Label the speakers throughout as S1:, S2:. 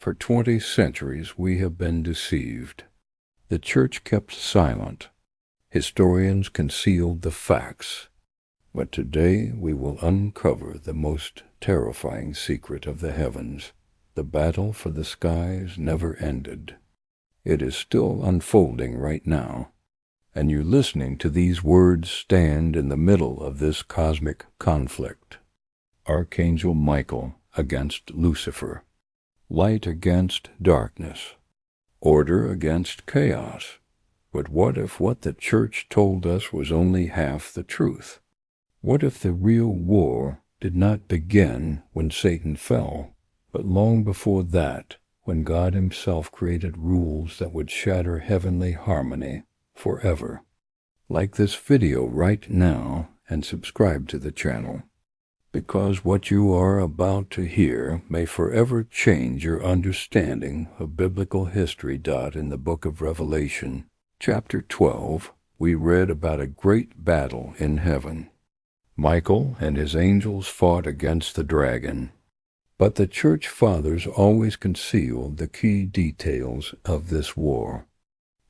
S1: For 20 centuries we have been deceived. The church kept silent. Historians concealed the facts. But today we will uncover the most terrifying secret of the heavens. The battle for the skies never ended. It is still unfolding right now. And you listening to these words stand in the middle of this cosmic conflict. Archangel Michael against Lucifer. Light against darkness. Order against chaos. But what if what the church told us was only half the truth? What if the real war did not begin when Satan fell, but long before that, when God himself created rules that would shatter heavenly harmony forever? Like this video right now and subscribe to the channel, because what you are about to hear may forever change your understanding of biblical history. In the book of Revelation, chapter 12, we read about a great battle in heaven. Michael and his angels fought against the dragon. But the church fathers always concealed the key details of this war.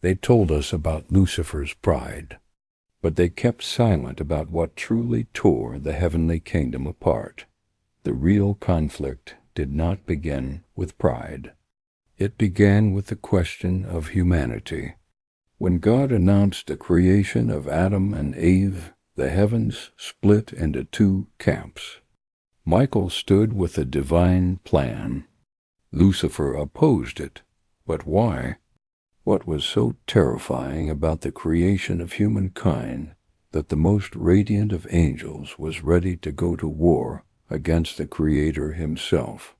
S1: They told us about Lucifer's pride, but they kept silent about what truly tore the heavenly kingdom apart. The real conflict did not begin with pride. It began with the question of humanity. When God announced the creation of Adam and Eve, the heavens split into two camps. Michael stood with a divine plan. Lucifer opposed it. But why? What was so terrifying about the creation of humankind that the most radiant of angels was ready to go to war against the Creator himself?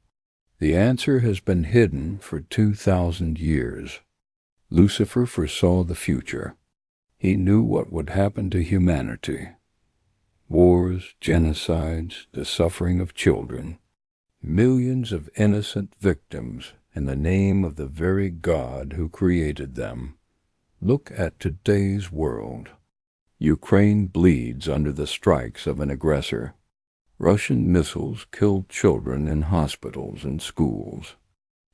S1: The answer has been hidden for 2,000 years. Lucifer foresaw the future. He knew what would happen to humanity. Wars, genocides, the suffering of children, millions of innocent victims in the name of the very God who created them. Look at today's world. Ukraine bleeds under the strikes of an aggressor. Russian missiles killed children in hospitals and schools.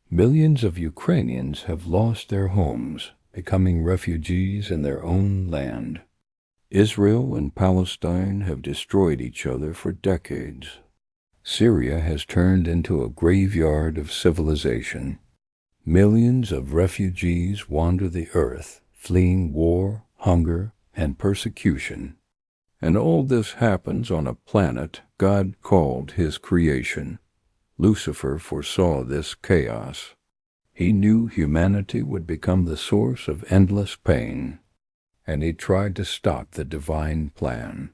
S1: Millions of Ukrainians have lost their homes, becoming refugees in their own land. Israel and Palestine have destroyed each other for decades. Syria has turned into a graveyard of civilization. Millions of refugees wander the earth, fleeing war, hunger, and persecution. And all this happens on a planet God called his creation. Lucifer foresaw this chaos. He knew humanity would become the source of endless pain, and he tried to stop the divine plan.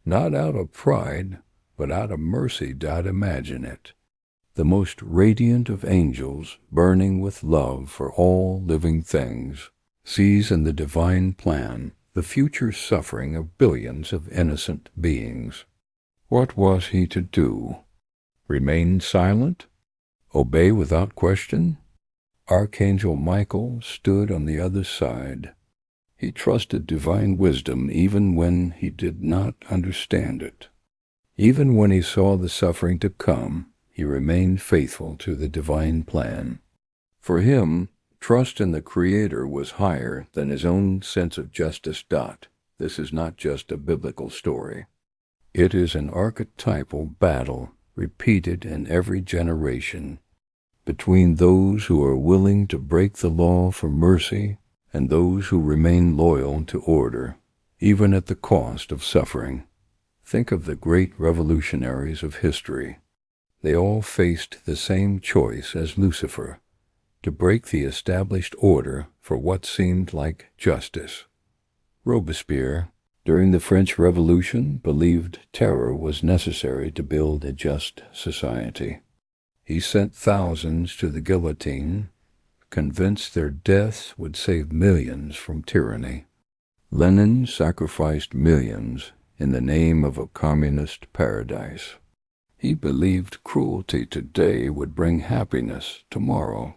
S1: Not out of pride, but out of mercy. Imagine it. The most radiant of angels, burning with love for all living things, sees in the divine plan the future suffering of billions of innocent beings. What was he to do? Remain silent? Obey without question? Archangel Michael stood on the other side. He trusted divine wisdom even when he did not understand it. Even when he saw the suffering to come, he remained faithful to the divine plan. For him, trust in the Creator was higher than his own sense of justice. This is not just a biblical story. It is an archetypal battle repeated in every generation, between those who are willing to break the law for mercy and those who remain loyal to order, even at the cost of suffering. Think of the great revolutionaries of history. They all faced the same choice as Lucifer, to break the established order for what seemed like justice. Robespierre, during the French Revolution, believed terror was necessary to build a just society. He sent thousands to the guillotine, convinced their deaths would save millions from tyranny. Lenin sacrificed millions in the name of a communist paradise. He believed cruelty today would bring happiness tomorrow.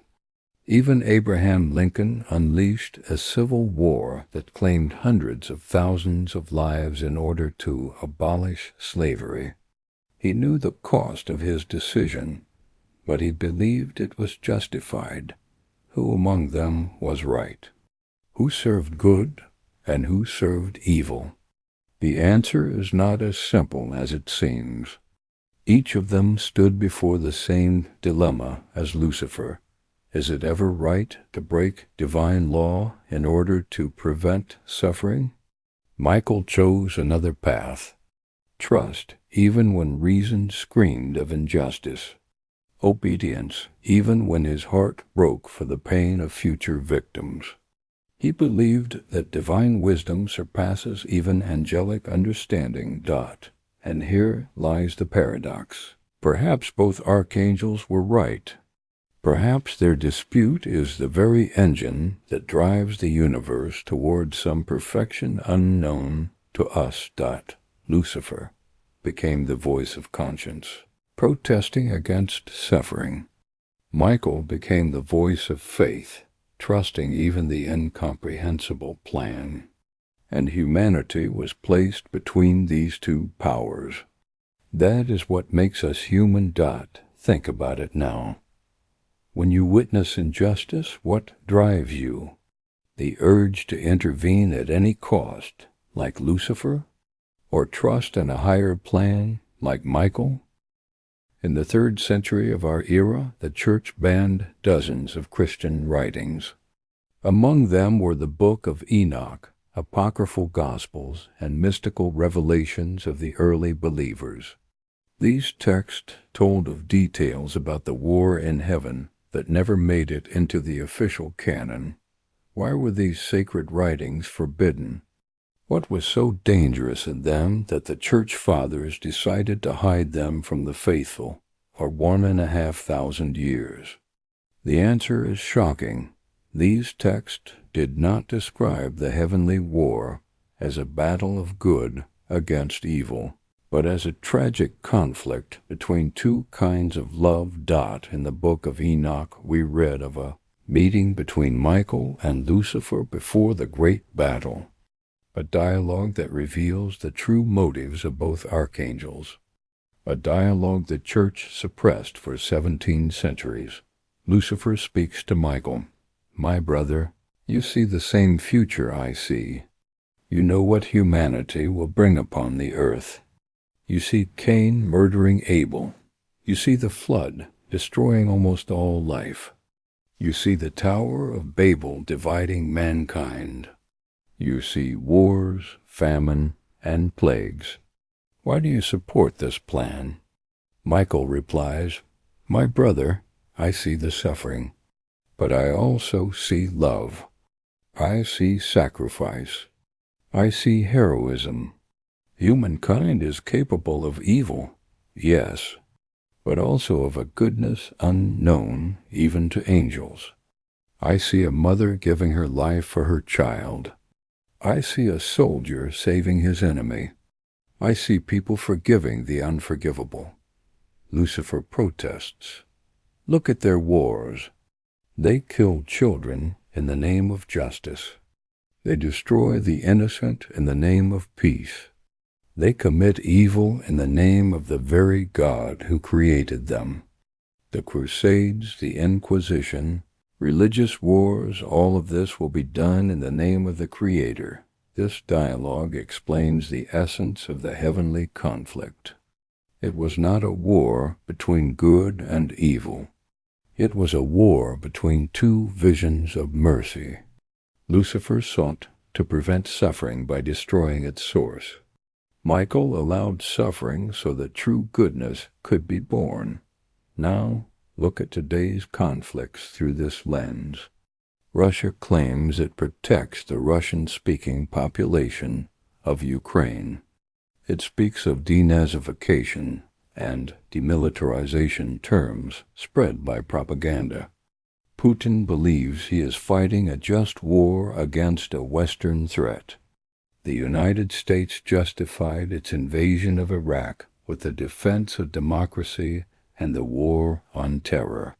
S1: Even Abraham Lincoln unleashed a civil war that claimed hundreds of thousands of lives in order to abolish slavery. He knew the cost of his decision, but he believed it was justified. Who among them was right? Who served good, and who served evil? The answer is not as simple as it seems. Each of them stood before the same dilemma as Lucifer. Is it ever right to break divine law in order to prevent suffering? Michael chose another path. Trust, even when reason screamed of injustice. Obedience, even when his heart broke for the pain of future victims. He believed that divine wisdom surpasses even angelic understanding. And here lies the paradox. Perhaps both archangels were right. Perhaps their dispute is the very engine that drives the universe toward some perfection unknown to us. Lucifer became the voice of conscience, protesting against suffering. Michael became the voice of faith, trusting even the incomprehensible plan. And humanity was placed between these two powers. That is what makes us human. Think about it now. When you witness injustice, what drives you? The urge to intervene at any cost, like Lucifer? Or trust in a higher plan, like Michael? In the 3rd century of our era, the Church banned dozens of Christian writings. Among them were the Book of Enoch, apocryphal Gospels, and mystical revelations of the early believers. These texts told of details about the war in heaven that never made it into the official canon. Why were these sacred writings forbidden? What was so dangerous in them that the Church Fathers decided to hide them from the faithful for 1,500 years? The answer is shocking. These texts did not describe the heavenly war as a battle of good against evil, but as a tragic conflict between two kinds of love. In the Book of Enoch we read of a meeting between Michael and Lucifer before the great battle, a dialogue that reveals the true motives of both archangels, a dialogue the Church suppressed for 17 centuries. Lucifer speaks to Michael. My brother, you see the same future I see. You know what humanity will bring upon the earth. You see Cain murdering Abel. You see the flood destroying almost all life. You see the Tower of Babel dividing mankind. You see wars, famine, and plagues. Why do you support this plan? Michael replies, My brother, I see the suffering, but I also see love. I see sacrifice. I see heroism. Humankind is capable of evil, yes, but also of a goodness unknown even to angels. I see a mother giving her life for her child. I see a soldier saving his enemy. I see people forgiving the unforgivable. Lucifer protests. Look at their wars. They kill children in the name of justice. They destroy the innocent in the name of peace. They commit evil in the name of the very God who created them. The Crusades, the Inquisition, religious wars, all of this will be done in the name of the Creator. This dialogue explains the essence of the heavenly conflict. It was not a war between good and evil. It was a war between two visions of mercy. Lucifer sought to prevent suffering by destroying its source. Michael allowed suffering so that true goodness could be born. Now, look at today's conflicts through this lens. Russia claims it protects the Russian-speaking population of Ukraine. It speaks of denazification and demilitarization terms spread by propaganda. Putin believes he is fighting a just war against a Western threat. The United States justified its invasion of Iraq with the defense of democracy and the war on terror.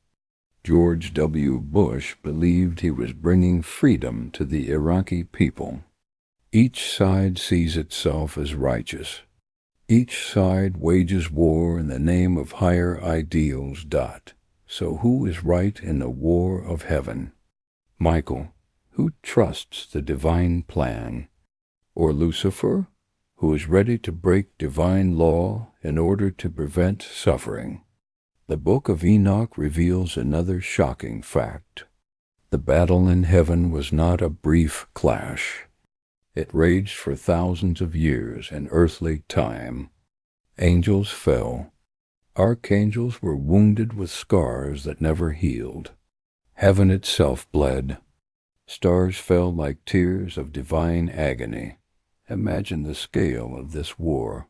S1: George W. Bush believed he was bringing freedom to the Iraqi people. Each side sees itself as righteous. Each side wages war in the name of higher ideals. So who is right in the war of heaven? Michael, who trusts the divine plan, or Lucifer, who is ready to break divine law in order to prevent suffering? The book of Enoch reveals another shocking fact. The battle in heaven was not a brief clash. It raged for thousands of years in earthly time. Angels fell. Archangels were wounded with scars that never healed. Heaven itself bled. Stars fell like tears of divine agony. Imagine the scale of this war.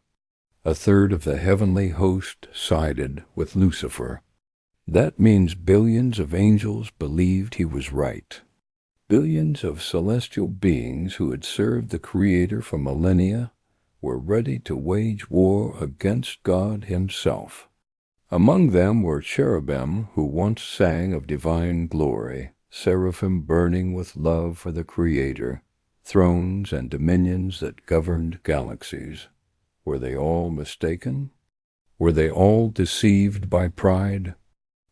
S1: A third of the heavenly host sided with Lucifer. That means billions of angels believed he was right. Billions of celestial beings who had served the Creator for millennia were ready to wage war against God himself. Among them were cherubim who once sang of divine glory, seraphim burning with love for the Creator, thrones and dominions that governed galaxies. Were they all mistaken? Were they all deceived by pride?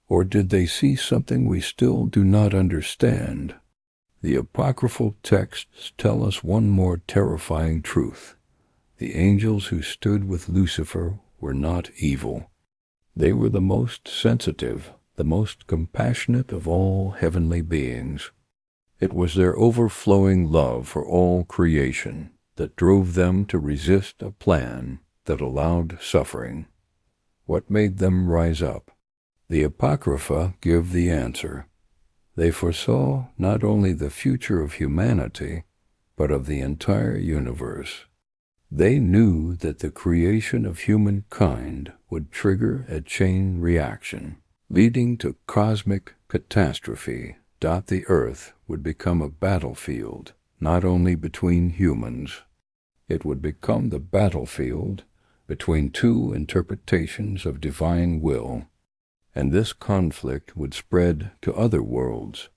S1: Or did they see something we still do not understand? The apocryphal texts tell us one more terrifying truth. The angels who stood with Lucifer were not evil. They were the most sensitive, the most compassionate of all heavenly beings. It was their overflowing love for all creation that drove them to resist a plan that allowed suffering. What made them rise up? The Apocrypha give the answer. They foresaw not only the future of humanity, but of the entire universe. They knew that the creation of humankind would trigger a chain reaction, leading to cosmic catastrophe. The earth would become a battlefield, not only between humans. It would become the battlefield between two interpretations of divine will, and this conflict would spread to other worlds,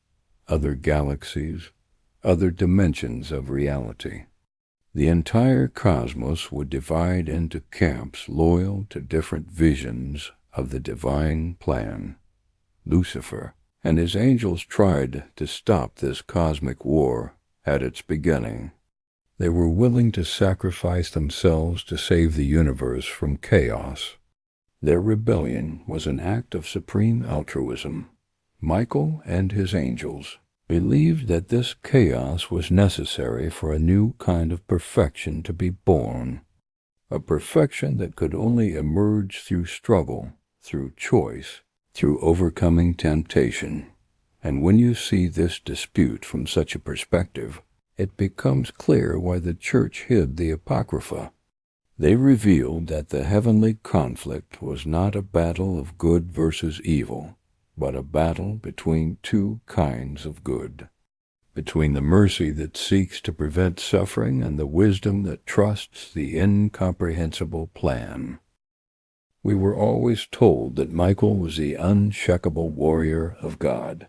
S1: other galaxies, other dimensions of reality. The entire cosmos would divide into camps loyal to different visions of the divine plan. Lucifer and his angels tried to stop this cosmic war at its beginning. They were willing to sacrifice themselves to save the universe from chaos. Their rebellion was an act of supreme altruism. Michael and his angels believed that this chaos was necessary for a new kind of perfection to be born, a perfection that could only emerge through struggle, through choice, through overcoming temptation. And when you see this dispute from such a perspective, it becomes clear why the church hid the Apocrypha. They revealed that the heavenly conflict was not a battle of good versus evil, but a battle between two kinds of good, between the mercy that seeks to prevent suffering and the wisdom that trusts the incomprehensible plan. We were always told that Michael was the unshakable warrior of God.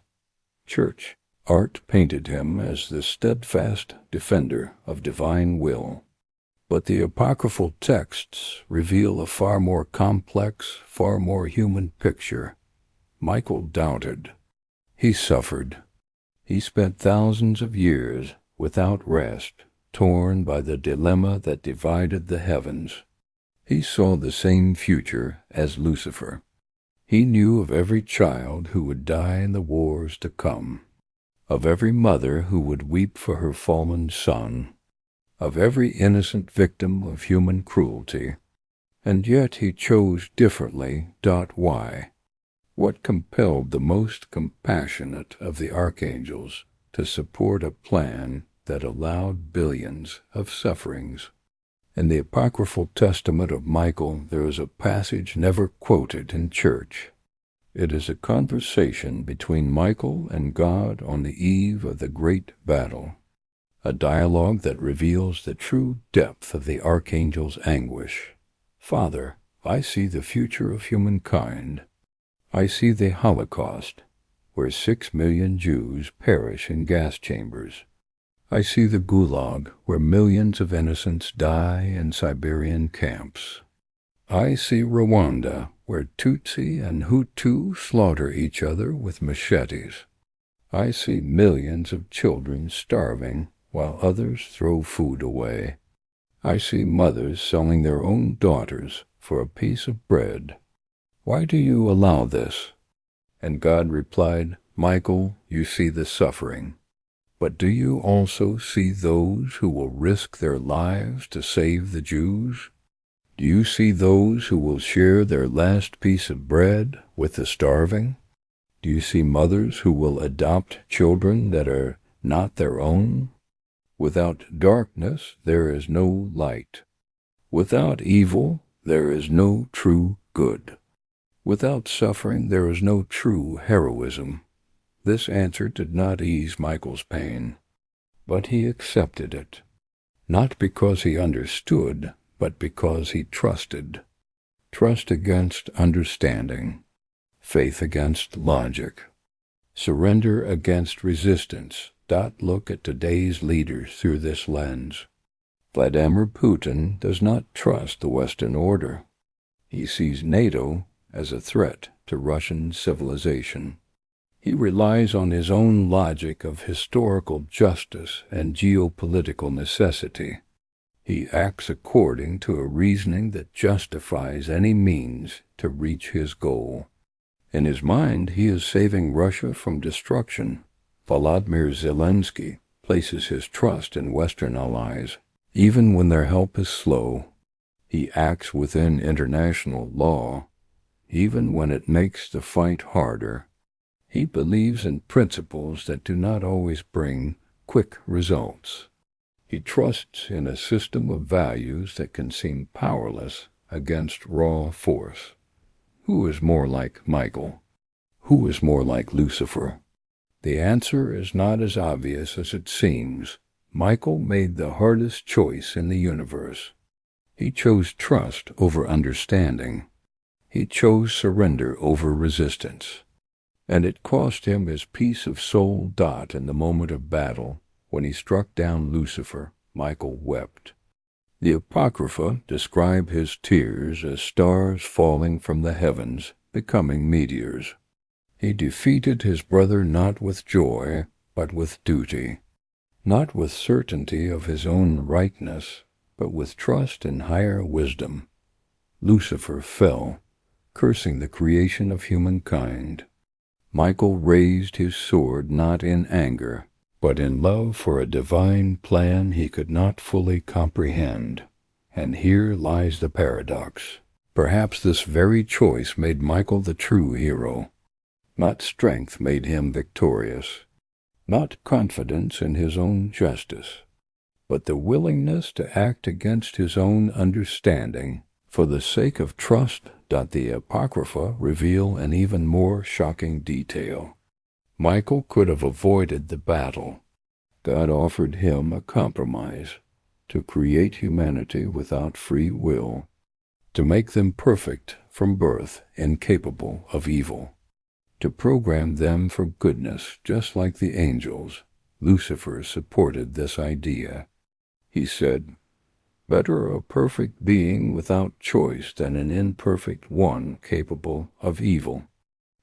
S1: Church art painted him as the steadfast defender of divine will. But the apocryphal texts reveal a far more complex, far more human picture. Michael doubted. He suffered. He spent thousands of years without rest, torn by the dilemma that divided the heavens. He saw the same future as Lucifer. He knew of every child who would die in the wars to come, of every mother who would weep for her fallen son, of every innocent victim of human cruelty, and yet he chose differently. Why? What compelled the most compassionate of the archangels to support a plan that allowed billions of sufferings? In the apocryphal testament of Michael, there is a passage never quoted in church. It is a conversation between Michael and God on the eve of the great battle, a dialogue that reveals the true depth of the archangel's anguish. Father, I see the future of humankind. I see the Holocaust, where 6 million Jews perish in gas chambers. I see the Gulag, where millions of innocents die in Siberian camps. I see Rwanda, where Tutsi and Hutu slaughter each other with machetes. I see millions of children starving while others throw food away. I see mothers selling their own daughters for a piece of bread. Why do you allow this? And God replied, Michael, you see the suffering. But do you also see those who will risk their lives to save the Jews? Do you see those who will share their last piece of bread with the starving? Do you see mothers who will adopt children that are not their own? Without darkness there is no light. Without evil there is no true good. Without suffering there is no true heroism. This answer did not ease Michael's pain, but he accepted it, not because he understood, but because he trusted. Trust against understanding, faith against logic, surrender against resistance. Look at today's leaders through this lens. Vladimir Putin does not trust the Western order. He sees NATO as a threat to Russian civilization. He relies on his own logic of historical justice and geopolitical necessity. He acts according to a reasoning that justifies any means to reach his goal. In his mind, he is saving Russia from destruction. Volodymyr Zelensky places his trust in Western allies, even when their help is slow. He acts within international law, even when it makes the fight harder. He believes in principles that do not always bring quick results. He trusts in a system of values that can seem powerless against raw force. Who is more like Michael? Who is more like Lucifer? The answer is not as obvious as it seems. Michael made the hardest choice in the universe. He chose trust over understanding. He chose surrender over resistance. And it cost him his piece of soul. In the moment of battle, when he struck down Lucifer, Michael wept. The Apocrypha describe his tears as stars falling from the heavens, becoming meteors. He defeated his brother not with joy, but with duty, not with certainty of his own rightness, but with trust in higher wisdom. Lucifer fell, cursing the creation of humankind. Michael raised his sword not in anger, but in love for a divine plan he could not fully comprehend. And here lies the paradox. Perhaps this very choice made Michael the true hero. Not strength made him victorious, not confidence in his own justice, but the willingness to act against his own understanding for the sake of trust. The Apocrypha reveal an even more shocking detail. Michael could have avoided the battle. God offered him a compromise, to create humanity without free will, to make them perfect from birth, incapable of evil, to program them for goodness just like the angels. Lucifer supported this idea. He said, "Better a perfect being without choice than an imperfect one capable of evil.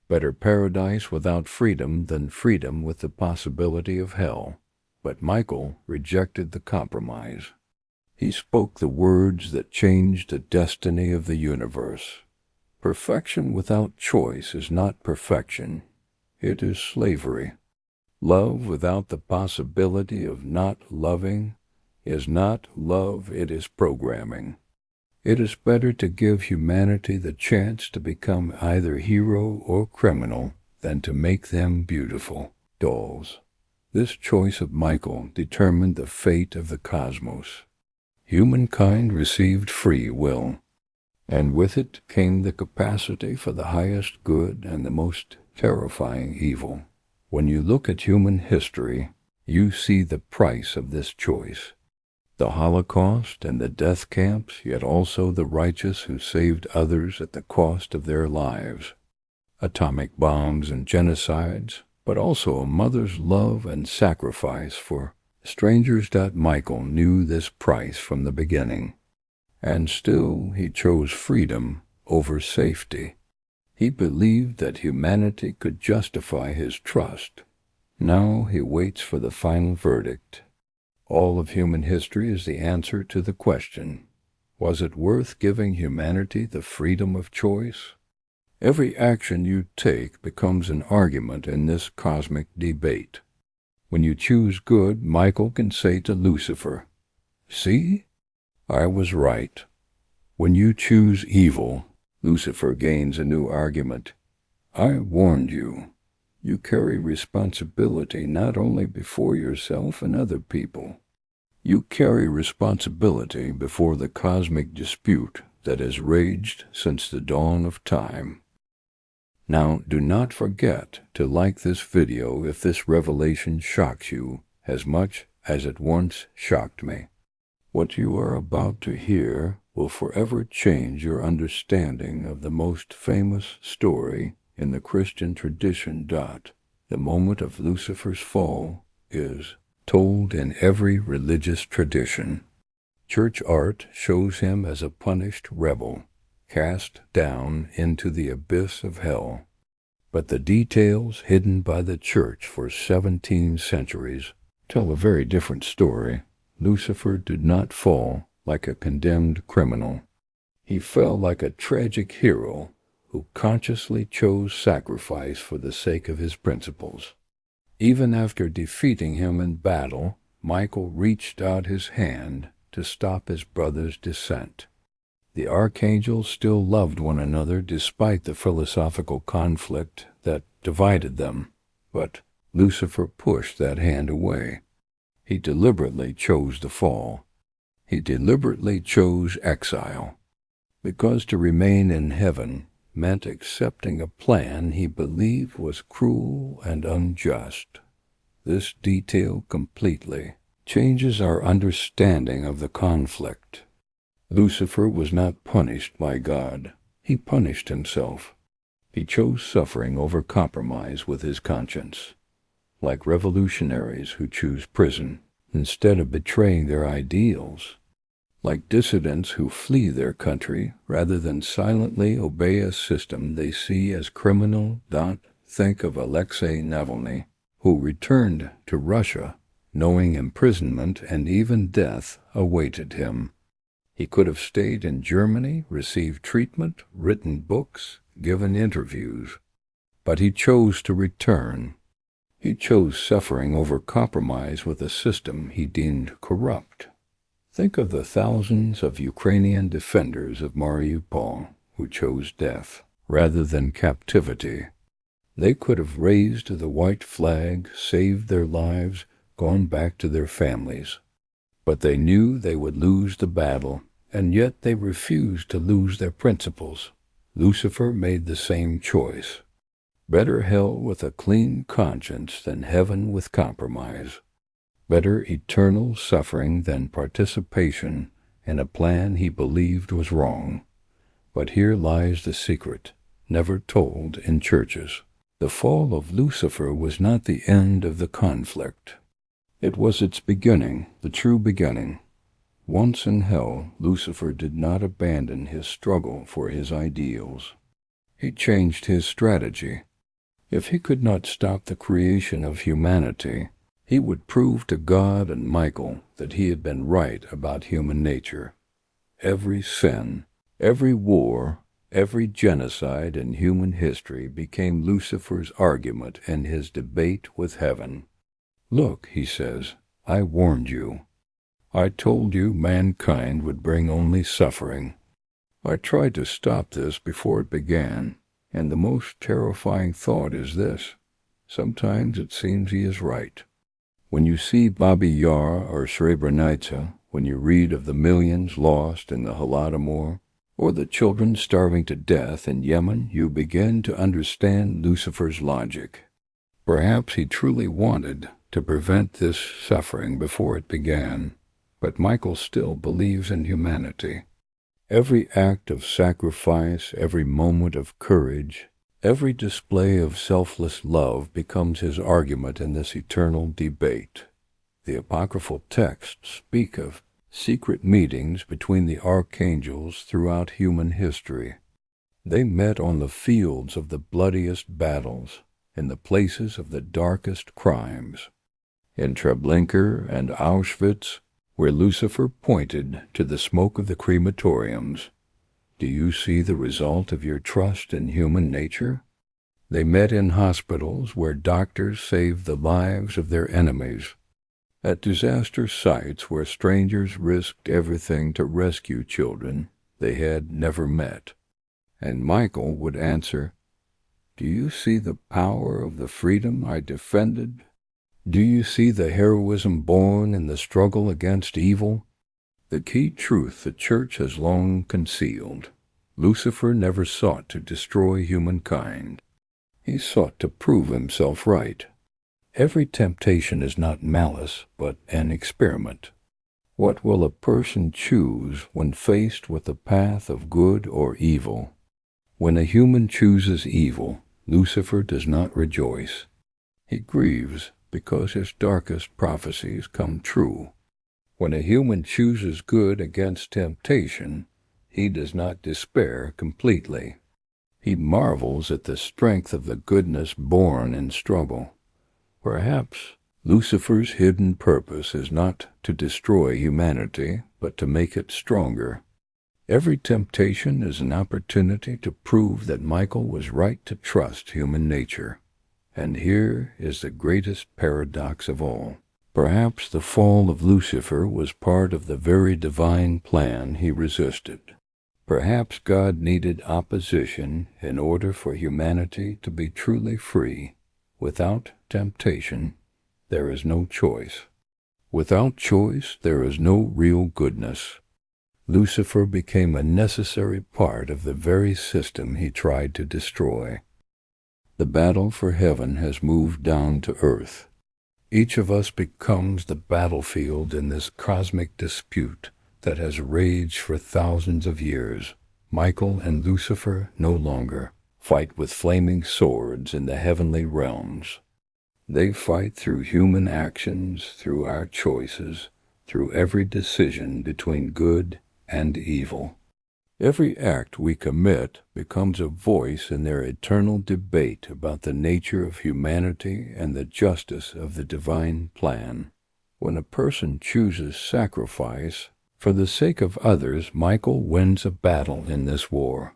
S1: Better paradise without freedom than freedom with the possibility of hell." But Michael rejected the compromise. He spoke the words that changed the destiny of the universe. Perfection without choice is not perfection. It is slavery. Love without the possibility of not loving is not love, it is programming. It is better to give humanity the chance to become either hero or criminal than to make them beautiful dolls. This choice of Michael determined the fate of the cosmos. Humankind received free will, and with it came the capacity for the highest good and the most terrifying evil. When you look at human history, you see the price of this choice. The Holocaust and the death camps, yet also the righteous who saved others at the cost of their lives. Atomic bombs and genocides, but also a mother's love and sacrifice for strangers. Michael knew this price from the beginning. And still he chose freedom over safety. He believed that humanity could justify his trust. Now he waits for the final verdict. All of human history is the answer to the question, was it worth giving humanity the freedom of choice? Every action you take becomes an argument in this cosmic debate. When you choose good, Michael can say to Lucifer, "See, I was right." When you choose evil, Lucifer gains a new argument. "I warned you. You carry responsibility not only before yourself and other people. You carry responsibility before the cosmic dispute that has raged since the dawn of time." Now, do not forget to like this video if this revelation shocks you as much as it once shocked me. What you are about to hear will forever change your understanding of the most famous story in the Christian tradition. The moment of Lucifer's fall is told in every religious tradition. Church art shows him as a punished rebel, cast down into the abyss of hell. But the details hidden by the church for 17 centuries tell a very different story. Lucifer did not fall like a condemned criminal. He fell like a tragic hero who consciously chose sacrifice for the sake of his principles. Even after defeating him in battle, Michael reached out his hand to stop his brother's descent. The archangels still loved one another despite the philosophical conflict that divided them, but Lucifer pushed that hand away. He deliberately chose the fall. He deliberately chose exile, because to remain in heaven meant accepting a plan he believed was cruel and unjust. This detail completely changes our understanding of the conflict. Lucifer was not punished by God. He punished himself. He chose suffering over compromise with his conscience, like revolutionaries who choose prison instead of betraying their ideals, like dissidents who flee their country rather than silently obey a system they see as criminal. Think of Alexei Navalny, who returned to Russia knowing imprisonment and even death awaited him. He could have stayed in Germany, received treatment, written books, given interviews, but he chose to return. He chose suffering over compromise with a system he deemed corrupt. Think of the thousands of Ukrainian defenders of Mariupol who chose death rather than captivity. They could have raised the white flag, saved their lives, gone back to their families. But they knew they would lose the battle, and yet they refused to lose their principles. Lucifer made the same choice. Better hell with a clean conscience than heaven with compromise. Better eternal suffering than participation in a plan he believed was wrong. But here lies the secret, never told in churches. The fall of Lucifer was not the end of the conflict. It was its beginning, the true beginning. Once in hell, Lucifer did not abandon his struggle for his ideals. He changed his strategy. If he could not stop the creation of humanity, he would prove to God and Michael that he had been right about human nature. Every sin, every war, every genocide in human history became Lucifer's argument in his debate with heaven. "Look," he says, "I warned you. I told you mankind would bring only suffering. I tried to stop this before it began, and the most terrifying thought is this: sometimes it seems he is right. When you see Babi Yar or Srebrenica, when you read of the millions lost in the Holodomor, or the children starving to death in Yemen, you begin to understand Lucifer's logic. Perhaps he truly wanted to prevent this suffering before it began, but Michael still believes in humanity. Every act of sacrifice, every moment of courage, every display of selfless love becomes his argument in this eternal debate. The apocryphal texts speak of secret meetings between the archangels throughout human history. They met on the fields of the bloodiest battles, in the places of the darkest crimes. In Treblinka and Auschwitz, where Lucifer pointed to the smoke of the crematoriums, do you see the result of your trust in human nature? They met in hospitals where doctors saved the lives of their enemies, at disaster sites where strangers risked everything to rescue children they had never met. And Michael would answer, "Do you see the power of the freedom I defended? Do you see the heroism born in the struggle against evil?" The key truth the church has long concealed: Lucifer never sought to destroy humankind. He sought to prove himself right. Every temptation is not malice, but an experiment. What will a person choose when faced with the path of good or evil? When a human chooses evil, Lucifer does not rejoice. He grieves because his darkest prophecies come true. When a human chooses good against temptation, he does not despair completely. He marvels at the strength of the goodness born in struggle. Perhaps Lucifer's hidden purpose is not to destroy humanity, but to make it stronger. Every temptation is an opportunity to prove that Michael was right to trust human nature. And here is the greatest paradox of all. Perhaps the fall of Lucifer was part of the very divine plan he resisted. Perhaps God needed opposition in order for humanity to be truly free. Without temptation, there is no choice. Without choice, there is no real goodness. Lucifer became a necessary part of the very system he tried to destroy. The battle for heaven has moved down to earth. Each of us becomes the battlefield in this cosmic dispute that has raged for thousands of years. Michael and Lucifer no longer fight with flaming swords in the heavenly realms. They fight through human actions, through our choices, through every decision between good and evil. Every act we commit becomes a voice in their eternal debate about the nature of humanity and the justice of the divine plan. When a person chooses sacrifice for the sake of others, Michael wins a battle in this war.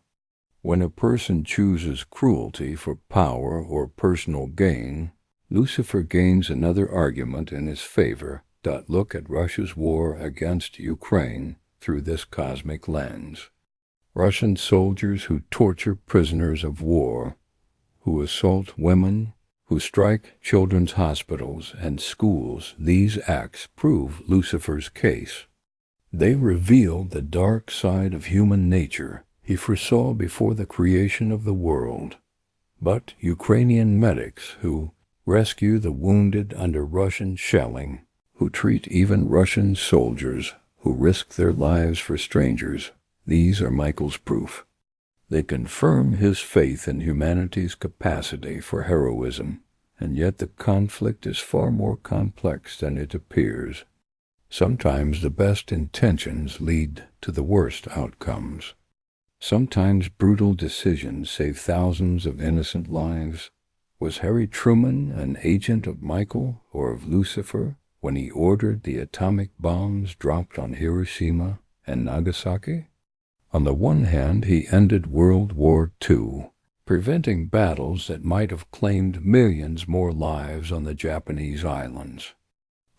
S1: When a person chooses cruelty for power or personal gain, Lucifer gains another argument in his favor. Look at Russia's war against Ukraine through this cosmic lens. Russian soldiers who torture prisoners of war, who assault women, who strike children's hospitals and schools, these acts prove Lucifer's case. They reveal the dark side of human nature he foresaw before the creation of the world. But Ukrainian medics who rescue the wounded under Russian shelling, who treat even Russian soldiers who risk their lives for strangers, these are Michael's proof. They confirm his faith in humanity's capacity for heroism, and yet the conflict is far more complex than it appears. Sometimes the best intentions lead to the worst outcomes. Sometimes brutal decisions save thousands of innocent lives. Was Harry Truman an agent of Michael or of Lucifer when he ordered the atomic bombs dropped on Hiroshima and Nagasaki? On the one hand, he ended World War II, preventing battles that might have claimed millions more lives on the Japanese islands.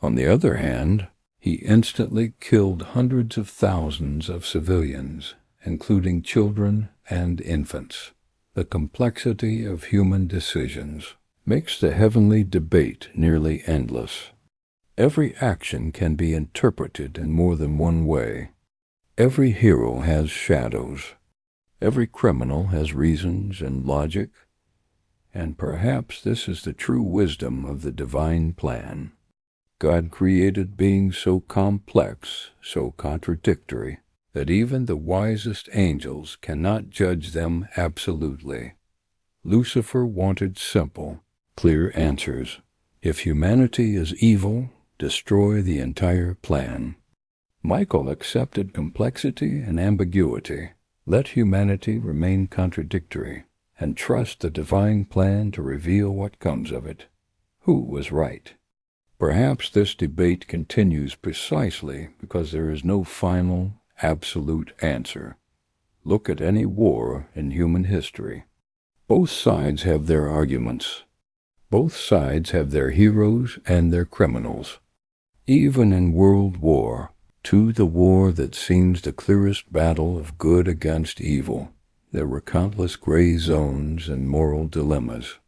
S1: On the other hand, he instantly killed hundreds of thousands of civilians, including children and infants. The complexity of human decisions makes the heavenly debate nearly endless. Every action can be interpreted in more than one way. Every hero has shadows. Every criminal has reasons and logic. And perhaps this is the true wisdom of the divine plan. God created beings so complex, so contradictory, that even the wisest angels cannot judge them absolutely. Lucifer wanted simple, clear answers. If humanity is evil, destroy the entire plan. Michael accepted complexity and ambiguity, let humanity remain contradictory, and trust the divine plan to reveal what comes of it. Who was right? Perhaps this debate continues precisely because there is no final, absolute answer. Look at any war in human history. Both sides have their arguments. Both sides have their heroes and their criminals. Even in World War II, the war that seems the clearest battle of good against evil, there were countless gray zones and moral dilemmas.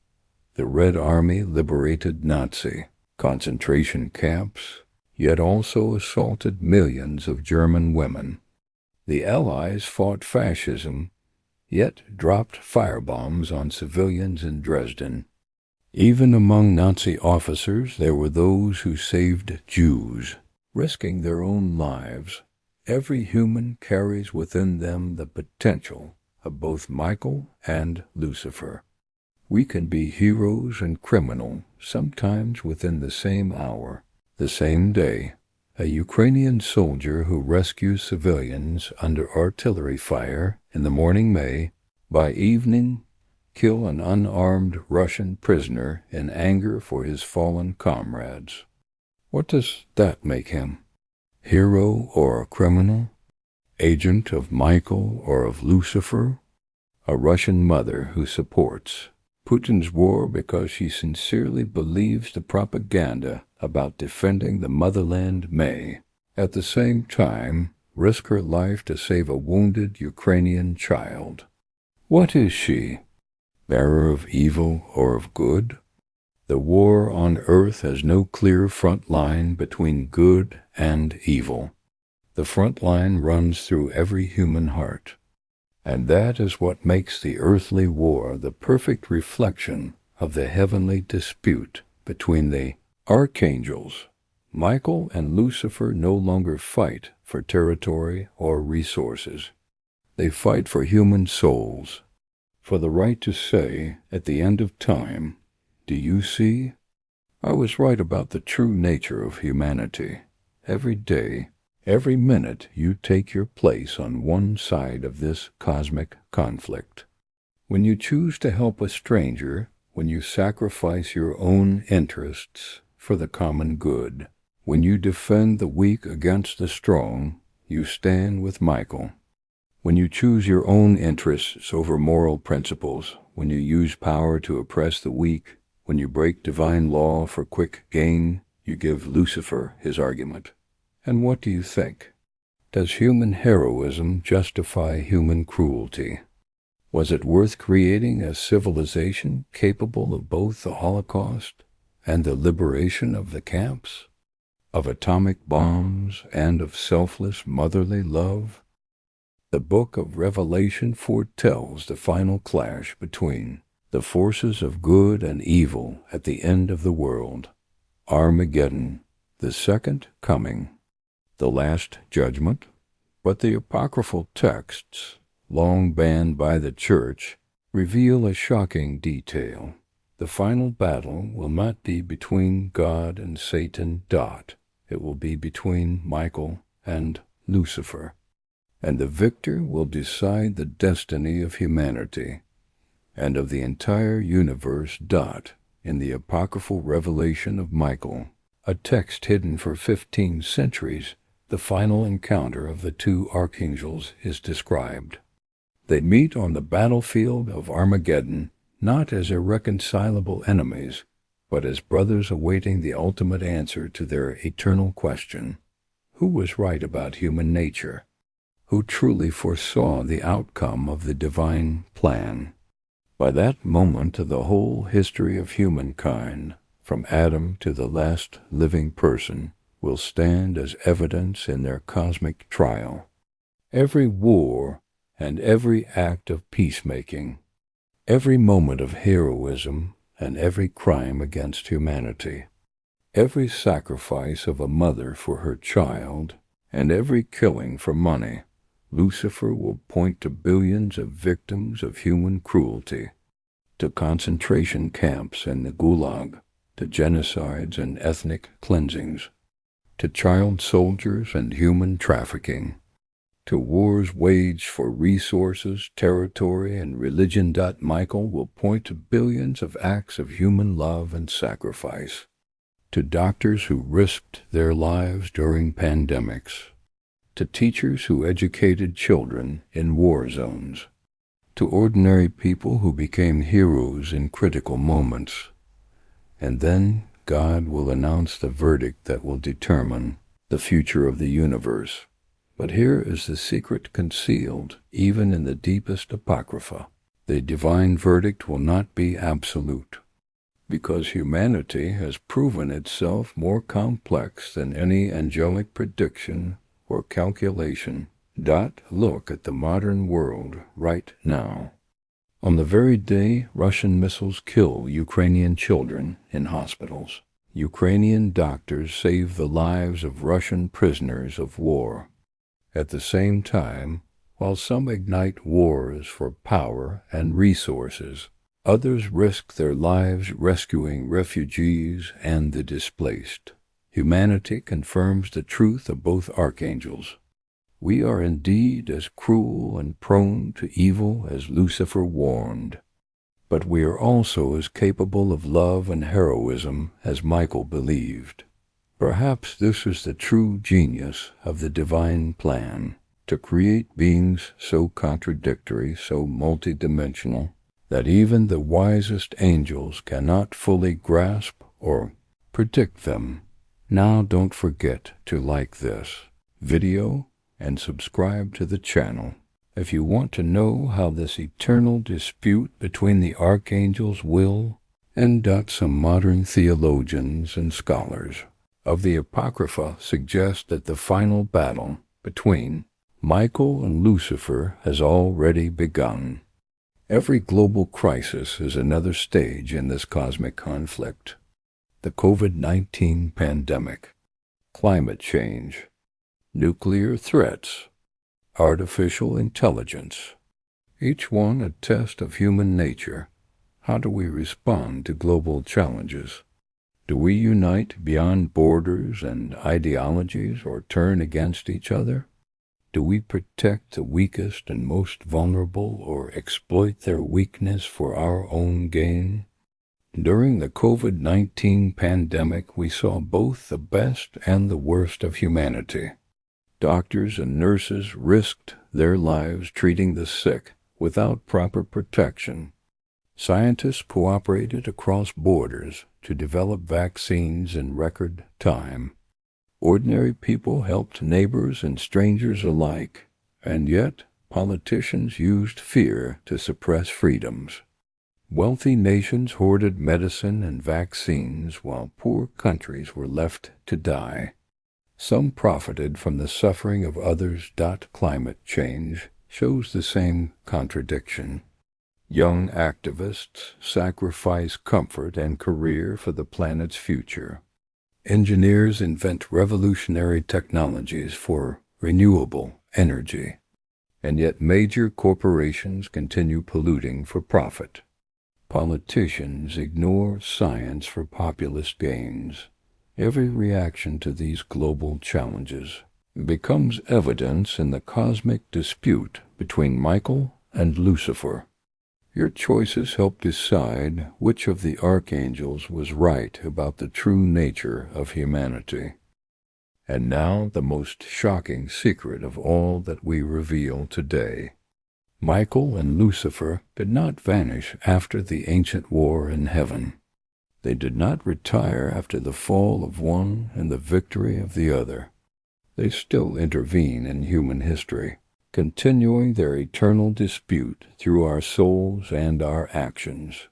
S1: The Red Army liberated Nazi concentration camps, yet also assaulted millions of German women. The Allies fought fascism, yet dropped firebombs on civilians in Dresden. Even among Nazi officers there were those who saved Jews, risking their own lives. Every human carries within them the potential of both Michael and Lucifer. We can be heroes and criminal, sometimes within the same hour, the same day. A Ukrainian soldier who rescues civilians under artillery fire in the morning may, by evening, kill an unarmed Russian prisoner in anger for his fallen comrades. What does that make him? Hero or a criminal? Agent of Michael or of Lucifer? A Russian mother who supports Putin's war because she sincerely believes the propaganda about defending the motherland may, at the same time, risk her life to save a wounded Ukrainian child. What is she? Bearer of evil or of good? The war on earth has no clear front line between good and evil. The front line runs through every human heart. And that is what makes the earthly war the perfect reflection of the heavenly dispute between the archangels. Michael and Lucifer no longer fight for territory or resources. They fight for human souls, for the right to say, at the end of time, "Do you see? I was right about the true nature of humanity. Every day, every minute you take your place on one side of this cosmic conflict. When you choose to help a stranger, when you sacrifice your own interests for the common good, when you defend the weak against the strong, you stand with Michael. When you choose your own interests over moral principles, when you use power to oppress the weak, when you break divine law for quick gain, you give Lucifer his argument. And what do you think? Does human heroism justify human cruelty? Was it worth creating a civilization capable of both the Holocaust and the liberation of the camps, of atomic bombs and of selfless motherly love? The book of Revelation foretells the final clash between the forces of good and evil at the end of the world, Armageddon, the second coming, the last judgment. But the apocryphal texts, long banned by the Church, reveal a shocking detail. The final battle will not be between God and Satan. It will be between Michael and Lucifer. And the victor will decide the destiny of humanity and of the entire universe. In the apocryphal revelation of Michael, a text hidden for 15 centuries, the final encounter of the two archangels is described. They meet on the battlefield of Armageddon, not as irreconcilable enemies, but as brothers awaiting the ultimate answer to their eternal question. Who was right about human nature? Who truly foresaw the outcome of the divine plan? By that moment the whole history of humankind, from Adam to the last living person, will stand as evidence in their cosmic trial. Every war and every act of peacemaking, every moment of heroism and every crime against humanity, every sacrifice of a mother for her child, and every killing for money, Lucifer will point to billions of victims of human cruelty, to concentration camps and the Gulag, to genocides and ethnic cleansings. to child soldiers and human trafficking, to wars waged for resources, territory, and religion. Michael will point to billions of acts of human love and sacrifice, to doctors who risked their lives during pandemics, to teachers who educated children in war zones, to ordinary people who became heroes in critical moments. And then God will announce the verdict that will determine the future of the universe. But here is the secret concealed even in the deepest Apocrypha. The divine verdict will not be absolute, because humanity has proven itself more complex than any angelic prediction or calculation. Look at the modern world right now. On the very day Russian missiles kill Ukrainian children in hospitals, Ukrainian doctors save the lives of Russian prisoners of war. At the same time, while some ignite wars for power and resources, others risk their lives rescuing refugees and the displaced. Humanity confirms the truth of both archangels. We are indeed as cruel and prone to evil as Lucifer warned, but we are also as capable of love and heroism as Michael believed. Perhaps this is the true genius of the divine plan, to create beings so contradictory, so multidimensional, that even the wisest angels cannot fully grasp or predict them. Now don't forget to like this video and subscribe to the channel if you want to know how this eternal dispute between the archangels will end. Some modern theologians and scholars of the Apocrypha suggest that the final battle between Michael and Lucifer has already begun. Every global crisis is another stage in this cosmic conflict. The COVID-19 pandemic, climate change, nuclear threats, artificial intelligence, each one a test of human nature. How do we respond to global challenges? Do we unite beyond borders and ideologies or turn against each other? Do we protect the weakest and most vulnerable or exploit their weakness for our own gain? During the COVID-19 pandemic, we saw both the best and the worst of humanity. Doctors and nurses risked their lives treating the sick without proper protection. Scientists cooperated across borders to develop vaccines in record time. Ordinary people helped neighbors and strangers alike, and yet politicians used fear to suppress freedoms. Wealthy nations hoarded medicine and vaccines while poor countries were left to die. Some profited from the suffering of others. Climate change shows the same contradiction. Young activists sacrifice comfort and career for the planet's future. Engineers invent revolutionary technologies for renewable energy, and yet major corporations continue polluting for profit. Politicians ignore science for populist gains. Every reaction to these global challenges becomes evidence in the cosmic dispute between Michael and Lucifer. Your choices help decide which of the archangels was right about the true nature of humanity. And now the most shocking secret of all that we reveal today. Michael and Lucifer did not vanish after the ancient war in heaven. They did not retire after the fall of one and the victory of the other. They still intervene in human history, continuing their eternal dispute through our souls and our actions.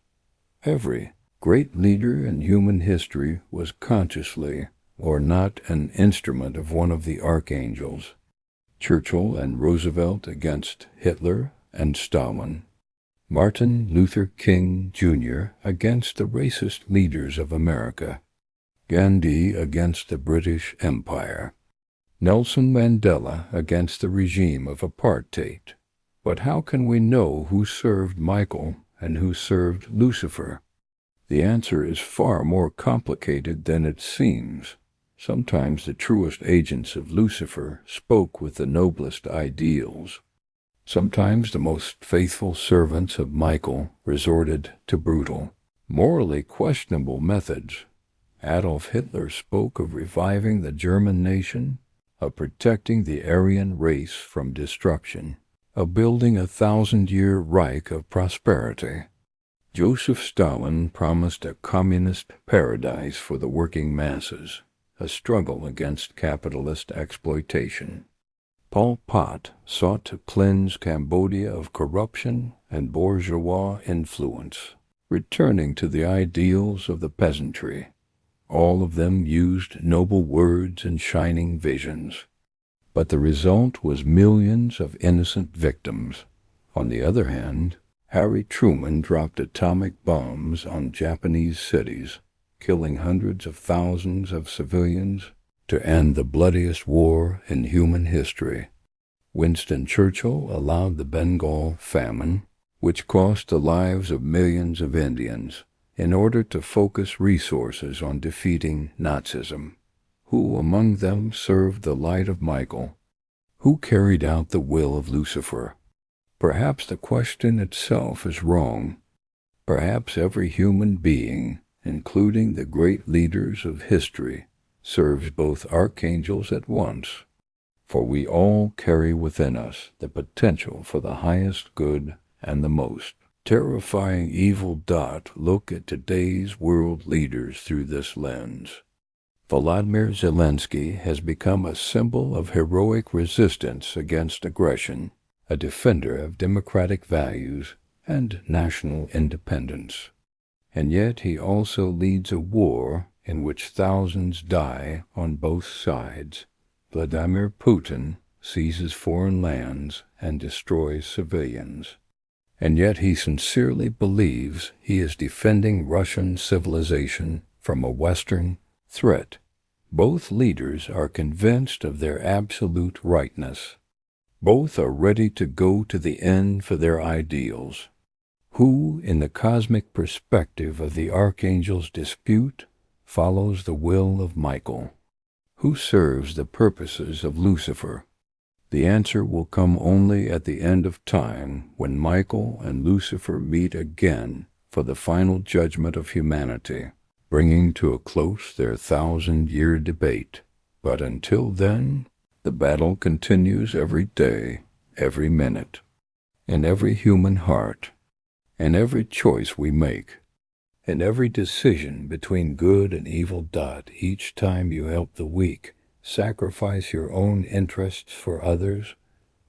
S1: Every great leader in human history was consciously or not an instrument of one of the archangels. Churchill and Roosevelt against Hitler and Stalin. Martin Luther King, Jr. against the racist leaders of America. Gandhi against the British Empire. Nelson Mandela against the regime of apartheid. But how can we know who served Michael and who served Lucifer? The answer is far more complicated than it seems. Sometimes the truest agents of Lucifer spoke with the noblest ideals. Sometimes the most faithful servants of Michael resorted to brutal, morally questionable methods. Adolf Hitler spoke of reviving the German nation, of protecting the Aryan race from destruction, of building a 1,000-year Reich of prosperity. Joseph Stalin promised a communist paradise for the working masses, a struggle against capitalist exploitation. Pol Pot sought to cleanse Cambodia of corruption and bourgeois influence, returning to the ideals of the peasantry. All of them used noble words and shining visions. But the result was millions of innocent victims. On the other hand, Harry Truman dropped atomic bombs on Japanese cities, killing hundreds of thousands of civilians to end the bloodiest war in human history. Winston Churchill allowed the Bengal famine, which cost the lives of millions of Indians, in order to focus resources on defeating Nazism. Who among them served the light of Michael? Who carried out the will of Lucifer? Perhaps the question itself is wrong. Perhaps every human being, including the great leaders of history, serves both archangels at once, for we all carry within us the potential for the highest good and the most terrifying evil. Look at today's world leaders through this lens. Volodymyr Zelensky has become a symbol of heroic resistance against aggression, a defender of democratic values and national independence. And yet he also leads a war in which thousands die on both sides. Vladimir Putin seizes foreign lands and destroys civilians. And yet he sincerely believes he is defending Russian civilization from a Western threat. Both leaders are convinced of their absolute rightness. Both are ready to go to the end for their ideals. Who, in the cosmic perspective of the Archangel's dispute, follows the will of Michael? Who serves the purposes of Lucifer? The answer will come only at the end of time, when Michael and Lucifer meet again for the final judgment of humanity, bringing to a close their 1,000-year debate. But until then, the battle continues every day, every minute, in every human heart, in every choice we make, in every decision between good and evil. Each time you help the weak, sacrifice your own interests for others,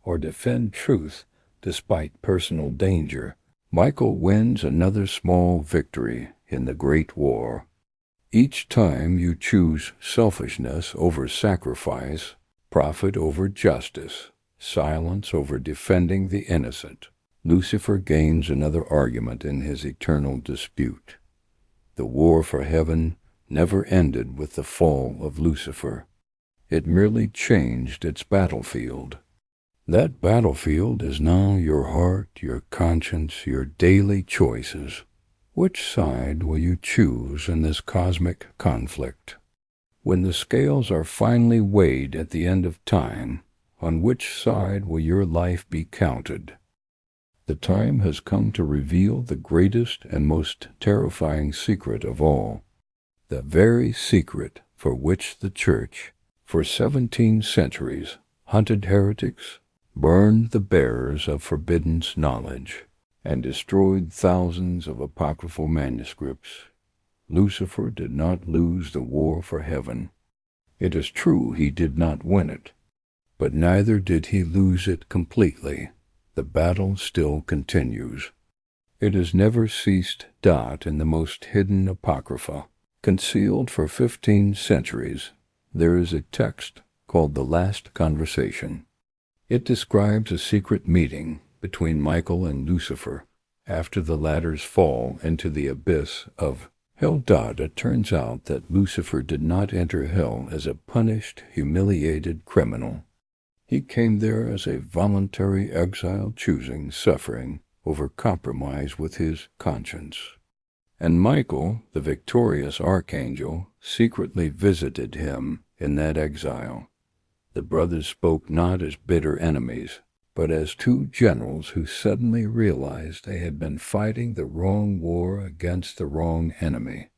S1: or defend truth despite personal danger, Michael wins another small victory in the Great War. Each time you choose selfishness over sacrifice, profit over justice, silence over defending the innocent, Lucifer gains another argument in his eternal dispute. The war for heaven never ended with the fall of Lucifer. It merely changed its battlefield. That battlefield is now your heart, your conscience, your daily choices. Which side will you choose in this cosmic conflict? When the scales are finally weighed at the end of time, on which side will your life be counted? The time has come to reveal the greatest and most terrifying secret of all, the very secret for which the Church, for 17 centuries, hunted heretics, burned the bearers of forbidden knowledge, and destroyed thousands of apocryphal manuscripts. Lucifer did not lose the war for heaven. It is true he did not win it, but neither did he lose it completely. The battle still continues. It has never ceased. In the most hidden apocrypha, concealed for 15 centuries, there is a text called The Last Conversation. It describes a secret meeting between Michael and Lucifer after the latter's fall into the abyss of hell. It turns out that Lucifer did not enter hell as a punished, humiliated criminal. He came there as a voluntary exile, choosing suffering over compromise with his conscience. And Michael, the victorious archangel, secretly visited him in that exile. The brothers spoke not as bitter enemies, but as two generals who suddenly realized they had been fighting the wrong war against the wrong enemy.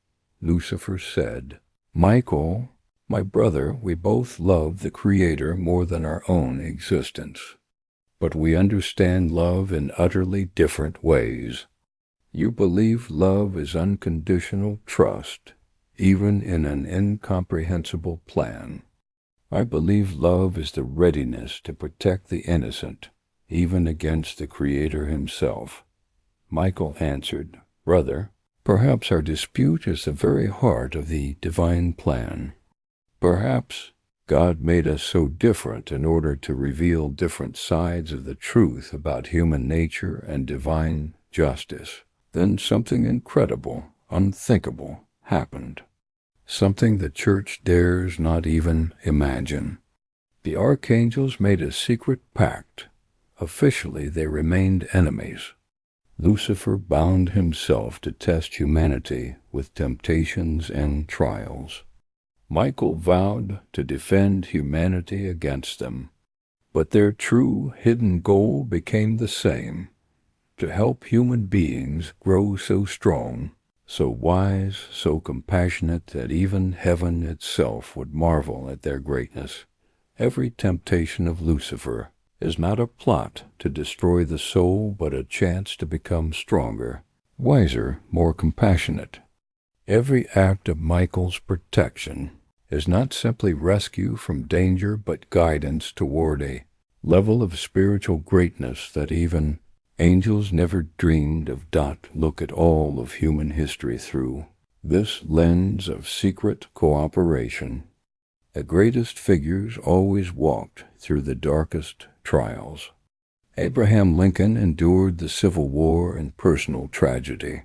S1: Lucifer said, "Michael, my brother, we both love the Creator more than our own existence. But we understand love in utterly different ways. You believe love is unconditional trust, even in an incomprehensible plan. I believe love is the readiness to protect the innocent, even against the Creator himself." Michael answered, "Brother, perhaps our dispute is the very heart of the divine plan. Perhaps God made us so different in order to reveal different sides of the truth about human nature and divine justice. Then something incredible, unthinkable, happened. Something the church dares not even imagine. The archangels made a secret pact. Officially, they remained enemies. Lucifer bound himself to test humanity with temptations and trials. Michael vowed to defend humanity against them. But their true, hidden goal became the same: to help human beings grow so strong, so wise, so compassionate that even heaven itself would marvel at their greatness. Every temptation of Lucifer is not a plot to destroy the soul, but a chance to become stronger, wiser, more compassionate. Every act of Michael's protection is not simply rescue from danger, but guidance toward a level of spiritual greatness that even angels never dreamed of. Look at all of human history through this lens of secret cooperation. The greatest figures always walked through the darkest trials. Abraham Lincoln endured the Civil War and personal tragedy.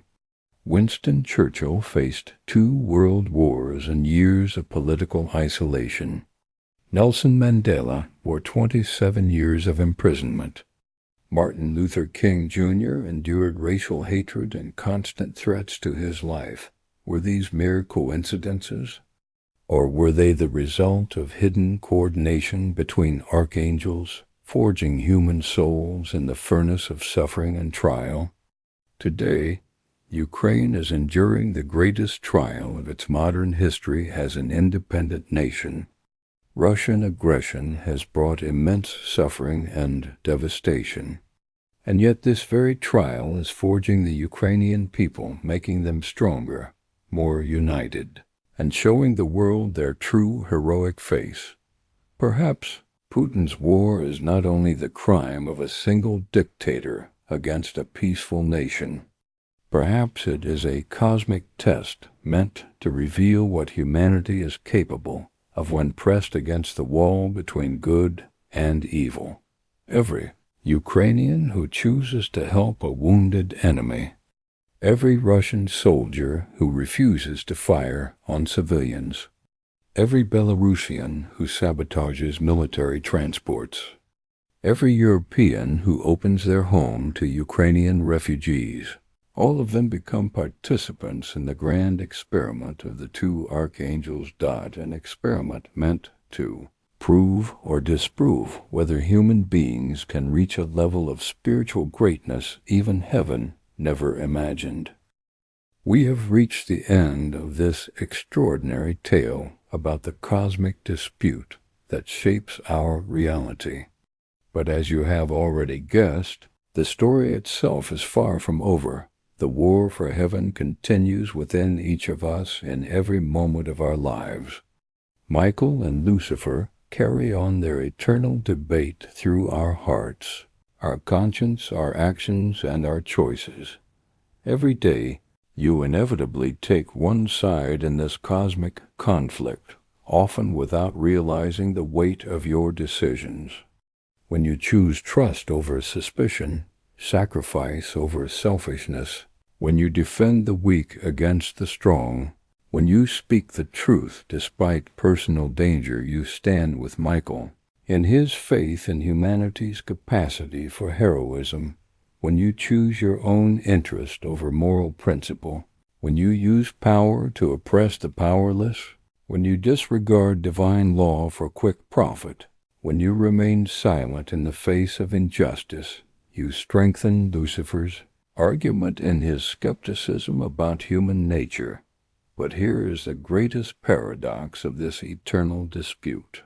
S1: Winston Churchill faced 2 world wars and years of political isolation. Nelson Mandela bore 27 years of imprisonment. Martin Luther King Jr. endured racial hatred and constant threats to his life. Were these mere coincidences? Or were they the result of hidden coordination between archangels, forging human souls in the furnace of suffering and trial? Today, Ukraine is enduring the greatest trial of its modern history as an independent nation. Russian aggression has brought immense suffering and devastation. And yet this very trial is forging the Ukrainian people, making them stronger, more united, and showing the world their true heroic face. Perhaps Putin's war is not only the crime of a single dictator against a peaceful nation. Perhaps it is a cosmic test meant to reveal what humanity is capable of when pressed against the wall between good and evil. Every Ukrainian who chooses to help a wounded enemy, every Russian soldier who refuses to fire on civilians, every Belarusian who sabotages military transports, every European who opens their home to Ukrainian refugees, all of them become participants in the grand experiment of the 2 archangels. An experiment meant to prove or disprove whether human beings can reach a level of spiritual greatness even heaven never imagined. We have reached the end of this extraordinary tale about the cosmic dispute that shapes our reality. But as you have already guessed, the story itself is far from over. The war for heaven continues within each of us in every moment of our lives. Michael and Lucifer carry on their eternal debate through our hearts, our conscience, our actions, and our choices. Every day, you inevitably take one side in this cosmic conflict, often without realizing the weight of your decisions. When you choose trust over suspicion, sacrifice over selfishness, when you defend the weak against the strong, when you speak the truth despite personal danger, you stand with Michael in his faith in humanity's capacity for heroism. When you choose your own interest over moral principle, when you use power to oppress the powerless, when you disregard divine law for quick profit, when you remain silent in the face of injustice, you strengthen Lucifer's argument in his skepticism about human nature. But here is the greatest paradox of this eternal dispute.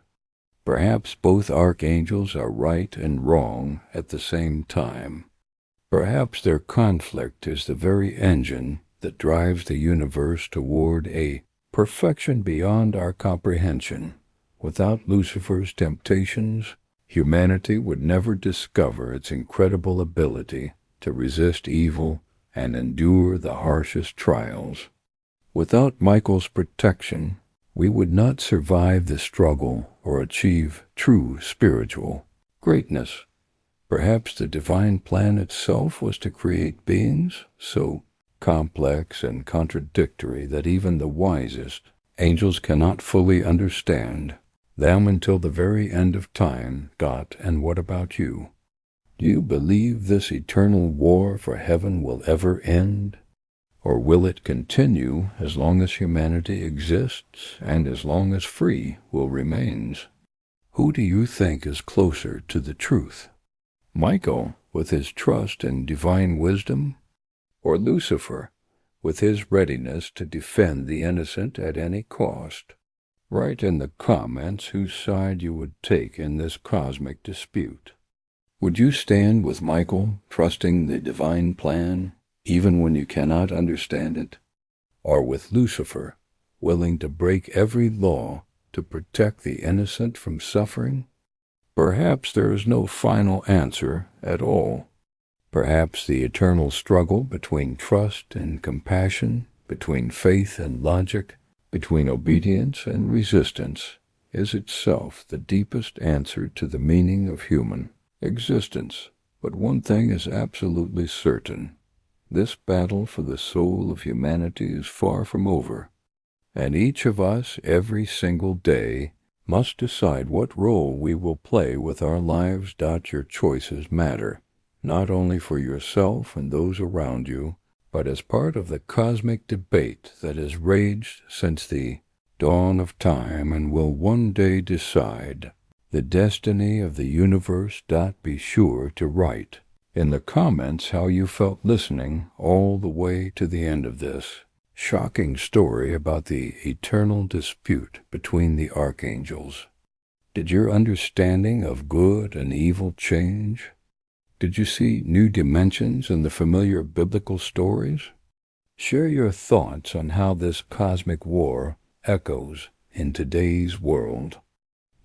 S1: Perhaps both archangels are right and wrong at the same time. Perhaps their conflict is the very engine that drives the universe toward a perfection beyond our comprehension. Without Lucifer's temptations, humanity would never discover its incredible ability to resist evil and endure the harshest trials. Without Michael's protection, we would not survive the struggle or achieve true spiritual greatness. Perhaps the divine plan itself was to create beings so complex and contradictory that even the wisest angels cannot fully understand them until the very end of time. And what about you? Do you believe this eternal war for heaven will ever end? Or will it continue as long as humanity exists and as long as free will remains? Who do you think is closer to the truth? Michael, with his trust in divine wisdom, or Lucifer, with his readiness to defend the innocent at any cost? Write in the comments whose side you would take in this cosmic dispute. Would you stand with Michael, trusting the divine plan, even when you cannot understand it? Or with Lucifer, willing to break every law to protect the innocent from suffering? Perhaps there is no final answer at all. Perhaps the eternal struggle between trust and compassion, between faith and logic, between obedience and resistance, is itself the deepest answer to the meaning of human existence. But one thing is absolutely certain. This battle for the soul of humanity is far from over, and each of us every single day must decide what role we will play with our lives. Your choices matter, not only for yourself and those around you, but as part of the cosmic debate that has raged since the dawn of time and will one day decide the destiny of the universe. Be sure to write in the comments how you felt listening all the way to the end of this shocking story about the eternal dispute between the archangels. Did your understanding of good and evil change? Did you see new dimensions in the familiar biblical stories? Share your thoughts on how this cosmic war echoes in today's world.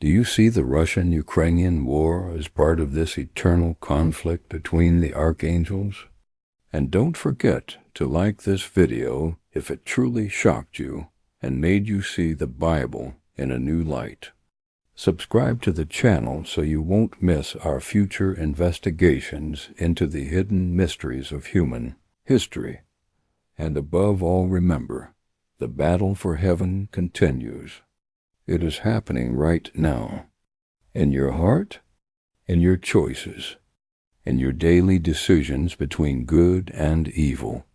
S1: Do you see the Russian-Ukrainian war as part of this eternal conflict between the archangels? And don't forget to like this video if it truly shocked you and made you see the Bible in a new light. Subscribe to the channel so you won't miss our future investigations into the hidden mysteries of human history. And above all, remember, the battle for heaven continues. It is happening right now, in your heart, in your choices, in your daily decisions between good and evil.